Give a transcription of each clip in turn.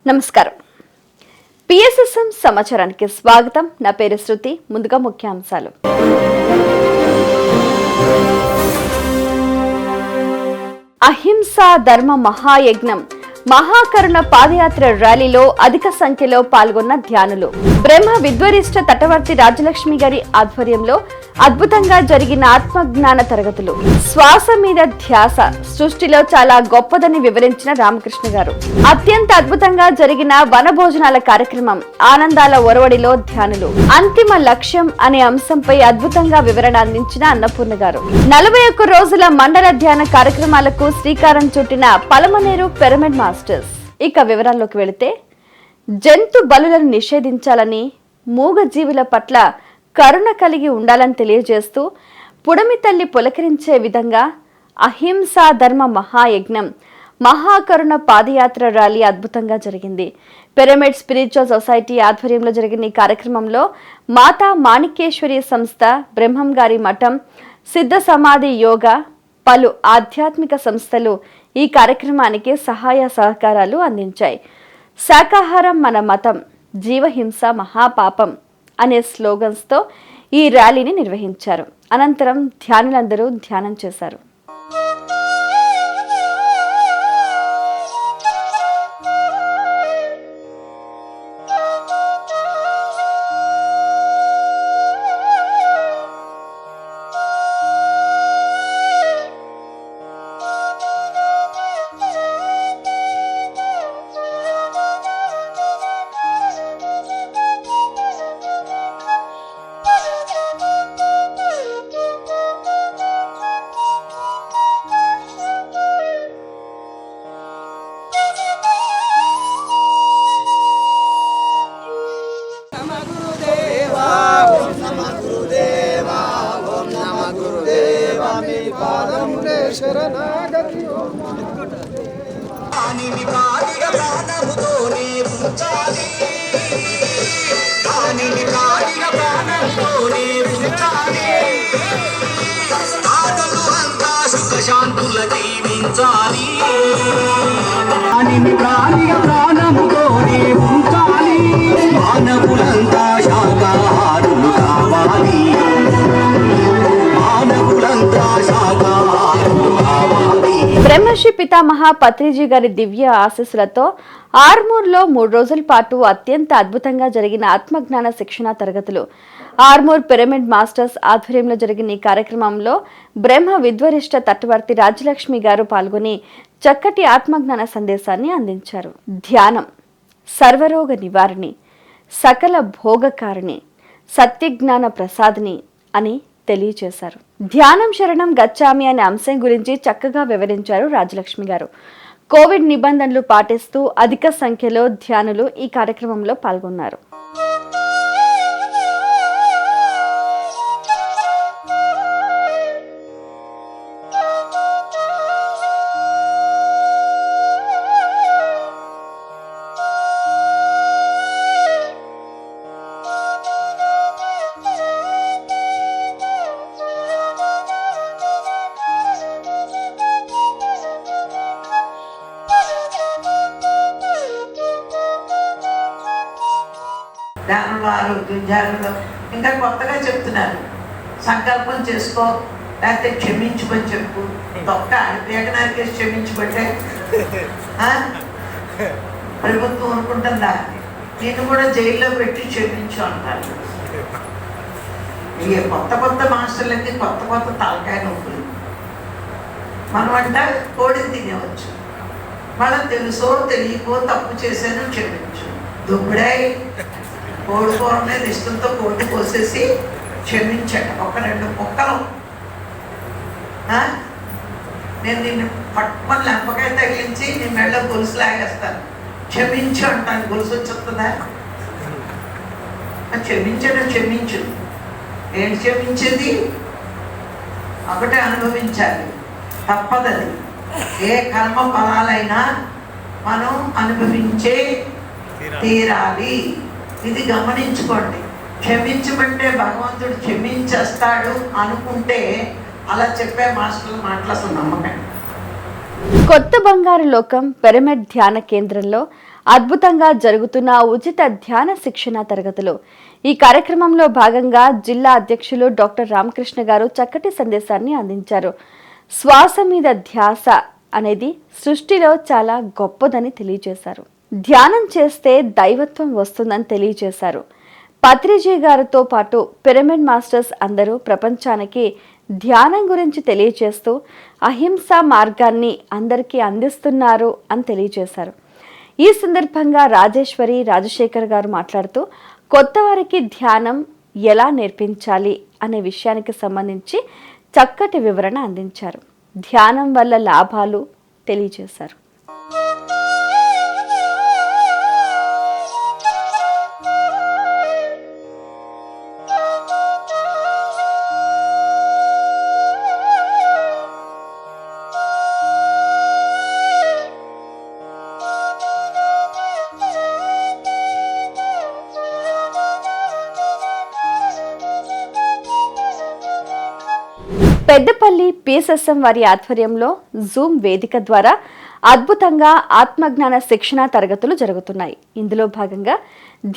నమస్కారం. PSSM సమాచారానికి స్వాగతం. నా పేరు శృతి. ముందుగా ముఖ్యాంశాలు. అహింసా ధర్మ మహాయజ్ఞం మహాకరుణ పాదయాత్ర ర్యాలీలో అధిక సంఖ్యలో పాల్గొన్న ధ్యానులు. బ్రహ్మ విద్వరిష్ట తటవర్తి రాజలక్ష్మి గారి ఆధ్వర్యంలో అద్భుతంగా జరిగిన ఆత్మజ్ఞాన తరగతులు. శ్వాస మీద ధ్యాస సృష్టిలో చాలా గొప్పదని వివరించిన రామకృష్ణ గారు. అత్యంత అద్భుతంగా జరిగిన వనభోజనాల కార్యక్రమం. ఆనందాల ఒరవడిలో ధ్యానులు. అంతిమ లక్ష్యం అనే అంశంపై అద్భుతంగా వివరణ అందించిన అన్నపూర్ణ గారు. 41 రోజుల మండల ధ్యాన కార్యక్రమాలకు శ్రీకారం చుట్టిన పలమనేరు పిరమిడ్ మాస్టర్స్. ఇక వివరాల్లోకి వెళితే, జంతు బలులను నిషేధించాలని, మూగజీవుల పట్ల కరుణ కలిగి ఉండాలని తెలియజేస్తూ పుడమి తల్లి పులకరించే విధంగా అహింసా ధర్మ మహాయజ్ఞం మహాకరుణ పాదయాత్ర ర్యాలీ అద్భుతంగా జరిగింది. పిరమిడ్ స్పిరిచువల్ సొసైటీ ఆధ్వర్యంలో జరిగిన ఈ కార్యక్రమంలో మాతా మాణిక్యేశ్వరి సంస్థ, బ్రహ్మం గారి మఠం, సిద్ధ సమాధి యోగా, పలు ఆధ్యాత్మిక సంస్థలు ఈ కార్యక్రమానికి సహాయ సహకారాలు అందించాయి. శాకాహారం మన మతం, జీవహింస మహాపాపం అనే స్లోగన్స్తో ఈ ర్యాలీని నిర్వహించారు. అనంతరం ధ్యానులందరూ ధ్యానం చేశారు. శాంతుల జీవించాలి. మానవులంతా శాకాహారులు కావాలి. బ్రహ్మశ్రీ పితామహ పత్రిజీ గారి దివ్య ఆశీస్సులతో ఆర్మూర్లో 3 రోజుల పాటు అత్యంత అద్భుతంగా జరిగిన ఆత్మజ్ఞాన శిక్షణ తరగతులు. ఆర్మూర్ పిరమిడ్ మాస్టర్స్ ఆధ్వర్యంలో జరిగిన ఈ కార్యక్రమంలో బ్రహ్మ విద్వరిష్ట తటవర్తి రాజలక్ష్మి గారు పాల్గొని చక్కటి ఆత్మజ్ఞాన సందేశాన్ని అందించారు. ధ్యానం సర్వరోగ నివారణి, సకల భోగకారిణి, సత్యజ్ఞాన ప్రసాదిని అని తెలియచేశారు. ధ్యానం శరణం గచ్చామి అనే అంశం గురించి చక్కగా వివరించారు రాజలక్ష్మి గారు. కోవిడ్ నిబంధనలు పాటిస్తూ అధిక సంఖ్యలో ధ్యానులు ఈ కార్యక్రమంలో పాల్గొన్నారు. ధ్యానంలో ఆరోగ్యం, ధ్యానంలో ఇంకా కొత్తగా చెప్తున్నారు. సంకల్పం చేసుకో, లేకపోతే క్షమించమని చెప్పు. తొక్క ఏకనారికే క్షమించబట్టే ప్రభుత్వం అనుకుంటుందా నేను కూడా జైల్లో పెట్టి క్షమించు అంటారు. ఇక కొత్త మాస్టర్లకి కొత్త తలకాయ నొప్పులు. మనమంట కోడిని తినేవచ్చు, మనం తెలుసో తెలియకో తప్పు చేశాను క్షమించు. దుబ్బుడై కోడి కూర మీద ఇష్టంతో కోడి కోసేసి క్షమించండి. 1-2 ముక్కలు నేను నిన్ను పట్టుకొని లెంపకాయ తగిలించి నీ మెళ్ళ గొలుసు లాగేస్తాను, క్షమించు అంటాను. గొలుసు వచ్చేస్తుందా? క్షమించు. ఏంటి క్షమించేది? ఒకటే అనుభవించాలి, తప్పదది. ఏ కర్మ ఫలాలైనా మనం అనుభవించే తీరాలి. ఇది గమనించుకోండి. క్షమించమంటే భగవంతుడు క్షమించేస్తాడు అనుకుంటే అలా చెప్పే మాస్టర్ల మాటలు అసలు నమ్మకండి. కొత్త బంగారు లోకం పిరమిడ్ ధ్యాన కేంద్రంలో అద్భుతంగా జరుగుతున్న ఉచిత ధ్యాన శిక్షణ తరగతులు. ఈ కార్యక్రమంలో భాగంగా జిల్లా అధ్యక్షులు డాక్టర్ రామకృష్ణ గారు చక్కటి సందేశాన్ని అందించారు. శ్వాస మీద ధ్యాస అనేది సృష్టిలో చాలా గొప్పదని తెలియజేశారు. ధ్యానం చేస్తే దైవత్వం వస్తుందని తెలియజేశారు. పత్రిజీ గారితో పాటు పిరమిడ్ మాస్టర్స్ అందరూ ప్రపంచానికి ధ్యానం గురించి తెలియజేస్తూ అహింసా మార్గాన్ని అందరికీ అందిస్తున్నారు అని తెలియజేశారు. ఈ సందర్భంగా రాజేశ్వరి, రాజశేఖర్ గారు మాట్లాడుతూ కొత్త వారికి ధ్యానం ఎలా నేర్పించాలి అనే విషయానికి సంబంధించి చక్కటి వివరణ అందించారు. ధ్యానం వల్ల లాభాలు తెలియజేశారు. పెద్దపల్లి PSSM వారి ఆధ్వర్యంలో జూమ్ వేదిక ద్వారా అద్భుతంగా ఆత్మజ్ఞాన శిక్షణ తరగతులు జరుగుతున్నాయి. ఇందులో భాగంగా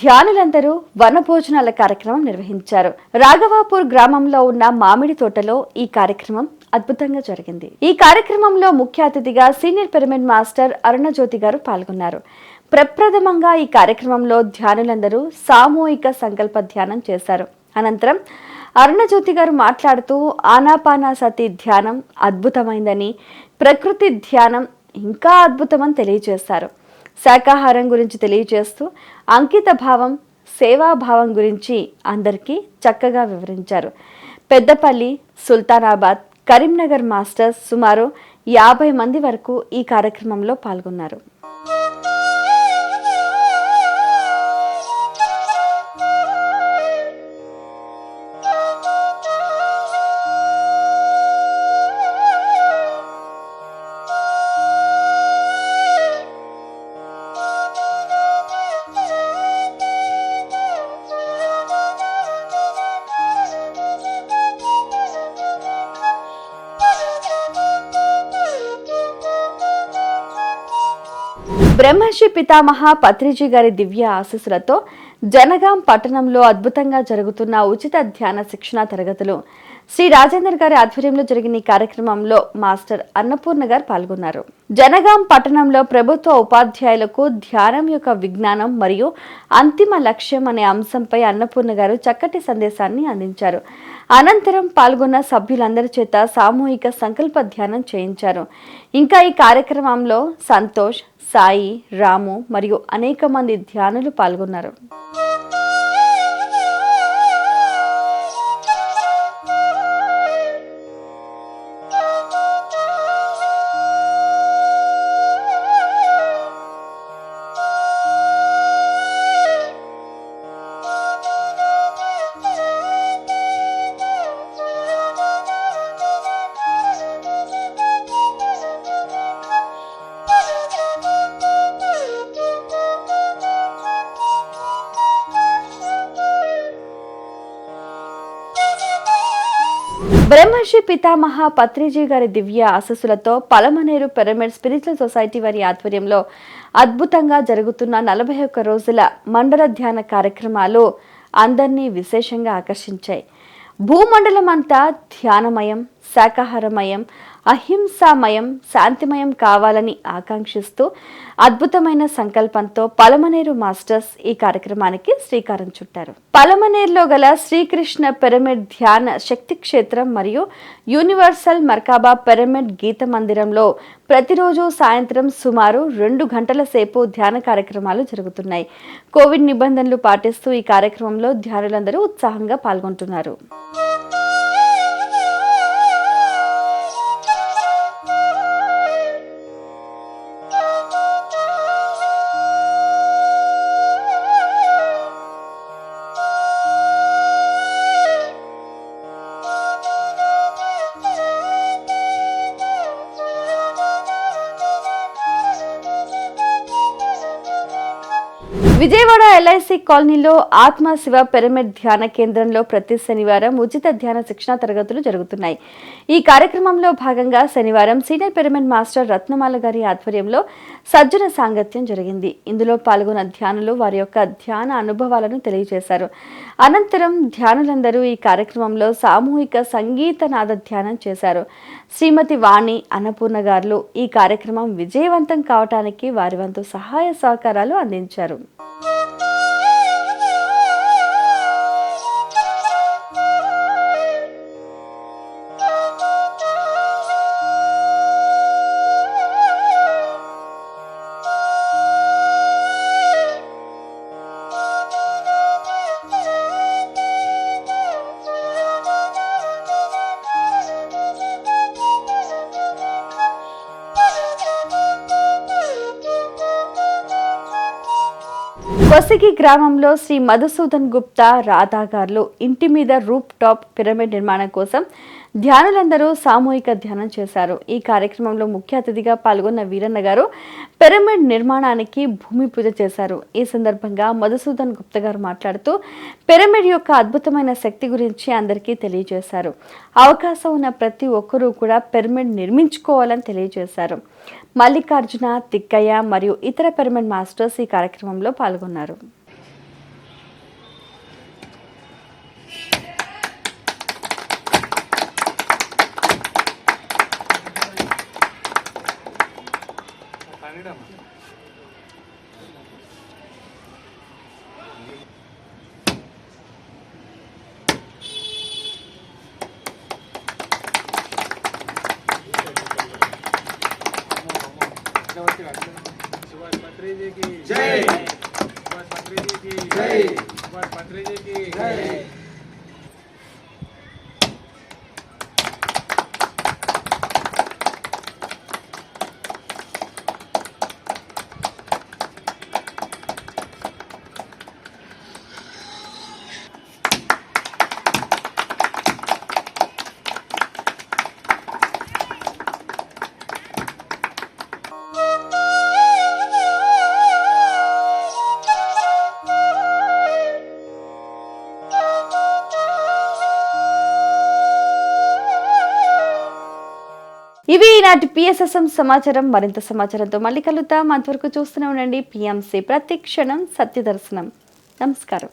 ధ్యానులందరూ వనభోజనాల కార్యక్రమం నిర్వహించారు. రాఘవాపూర్ గ్రామంలో ఉన్న మామిడి తోటలో ఈ కార్యక్రమం అద్భుతంగా జరిగింది. ఈ కార్యక్రమంలో ముఖ్య అతిథిగా సీనియర్ పిరమిడ్ మాస్టర్ అరుణజ్యోతి గారు పాల్గొన్నారు. ప్రప్రథమంగా ఈ కార్యక్రమంలో ధ్యానులందరూ సామూహిక సంకల్ప ధ్యానం చేశారు. అనంతరం అరుణజ్యోతి గారు మాట్లాడుతూ ఆనాపానసతి ధ్యానం అద్భుతమైందని, ప్రకృతి ధ్యానం ఇంకా అద్భుతమని తెలియజేశారు. శాకాహారం గురించి తెలియజేస్తూ అంకిత భావం, సేవాభావం గురించి అందరికీ చక్కగా వివరించారు. పెద్దపల్లి, సుల్తానాబాద్, కరీంనగర్ మాస్టర్స్ సుమారు 50 మంది వరకు ఈ కార్యక్రమంలో పాల్గొన్నారు. బ్రహ్మర్షి పితామహ పత్రిజీ గారి దివ్య ఆశీస్సులతో జనగాం పట్టణంలో అద్భుతంగా జరుగుతున్న ఉచిత ధ్యాన శిక్షణ తరగతులు శ్రీ రాజేందర్ గారి ఆధ్వర్యంలో జరిగిన ఈ కార్యక్రమంలో మాస్టర్ అన్నపూర్ణ గారు పాల్గొన్నారు. జనగాం పట్టణంలో ప్రభుత్వ ఉపాధ్యాయులకు ధ్యానం యొక్క విజ్ఞానం మరియు అంతిమ లక్ష్యం అనే అంశంపై అన్నపూర్ణ గారు చక్కటి సందేశాన్ని అందించారు. అనంతరం పాల్గొన్న సభ్యులందరి చేత సామూహిక సంకల్ప ధ్యానం చేయించారు. ఇంకా ఈ కార్యక్రమంలో సంతోష్, సాయి, రాము మరియు అనేక మంది ధ్యానులు పాల్గొన్నారు. బ్రహ్మర్షి పితామహ పత్రిజీ గారి దివ్య ఆశస్సులతో పలమనేరు పిరమిడ్ స్పిరిచువల్ సొసైటీ వారి ఆధ్వర్యంలో అద్భుతంగా జరుగుతున్న 41 రోజుల మండల ధ్యాన కార్యక్రమాలు అందరినీ విశేషంగా ఆకర్షించాయి. భూమండలం అంతా ధ్యానమయం, శాకాహారమయం, అహింసామయం, శాంతిమయం కావాలని ఆకాంక్షిస్తూ అద్భుతమైన సంకల్పంతో పలమనేరు మాస్టర్స్ ఈ కార్యక్రమానికి శ్రీకారం చుట్టారు. పలమనేరులో గల శ్రీకృష్ణ పిరమిడ్ ధ్యాన శక్తి క్షేత్రం మరియు యూనివర్సల్ మర్కాబా పిరమిడ్ గీత మందిరంలో ప్రతిరోజు సాయంత్రం సుమారు 2 గంటల సేపు ధ్యాన కార్యక్రమాలు జరుగుతున్నాయి. కోవిడ్ నిబంధనలు పాటిస్తూ ఈ కార్యక్రమంలో ధ్యానులందరూ ఉత్సాహంగా పాల్గొంటున్నారు. విజయవాడ ఎల్ఐసి కాలనీలో ఆత్మ శివ పిరమిడ్ ధ్యాన కేంద్రంలో ప్రతి శనివారం ఉచిత ధ్యాన శిక్షణ తరగతులు జరుగుతున్నాయి. ఈ కార్యక్రమంలో భాగంగా శనివారం సీనియర్ పిరమిడ్ మాస్టర్ రత్నమాల గారి ఆధ్వర్యంలో సజ్జన సాంగత్యం జరిగింది. ఇందులో పాల్గొన్న ధ్యానులు వారి యొక్క ధ్యాన అనుభవాలను తెలియజేశారు. అనంతరం ధ్యానులందరూ ఈ కార్యక్రమంలో సామూహిక సంగీత నాద ధ్యానం చేశారు. శ్రీమతి వాణి అన్నపూర్ణ గారు ఈ కార్యక్రమం విజయవంతం కావటానికి వారి వంతు సహాయ సహకారాలు అందించారు. కొసిగి గ్రామంలో శ్రీ మధుసూదన్ గుప్తా రాధా గారు ఇంటి మీద రూప్ టాప్ పిరమిడ్ నిర్మాణం కోసం ధ్యానులందరూ సామూహిక ధ్యానం చేశారు. ఈ కార్యక్రమంలో ముఖ్య అతిథిగా పాల్గొన్న వీరన్న గారు పిరమిడ్ నిర్మాణానికి భూమి పూజ చేశారు. ఈ సందర్భంగా మధుసూదన్ గుప్తా గారు మాట్లాడుతూ పిరమిడ్ యొక్క అద్భుతమైన శక్తి గురించి అందరికీ తెలియజేశారు. అవకాశం ఉన్న ప్రతి ఒక్కరూ కూడా పిరమిడ్ నిర్మించుకోవాలని తెలియజేశారు. మల్లికార్జున, తిక్కయ్య మరియు ఇతర పిరమిడ్ మాస్టర్స్ ఈ కార్యక్రమంలో పాల్గొన్నారు. पत्रीजी की जय, पत्रीजी की जय, पत्रीजी की जय। ఇవి ఈనాటి PSSM సమాచారం. మరింత సమాచారంతో మళ్ళీ కలుద్దాం. అంతవరకు చూస్తూనే ఉండండి PMC ప్రతి క్షణం సత్య దర్శనం. నమస్కారం.